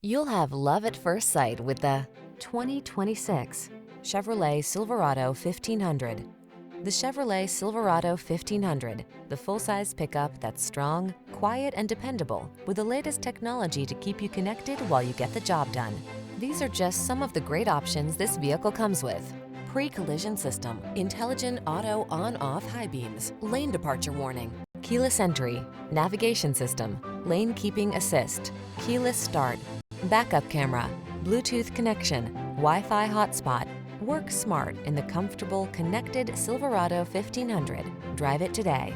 You'll have love at first sight with the 2026 Chevrolet Silverado 1500. The Chevrolet Silverado 1500, the full-size pickup that's strong, quiet, and dependable, with the latest technology to keep you connected while you get the job done. These are just some of the great options this vehicle comes with: pre-collision system, intelligent auto on-off high beams, lane departure warning, keyless entry, navigation system, lane keeping assist, keyless start, backup camera, Bluetooth connection, Wi-Fi hotspot. Work smart in the comfortable, connected Silverado 1500. Drive it today.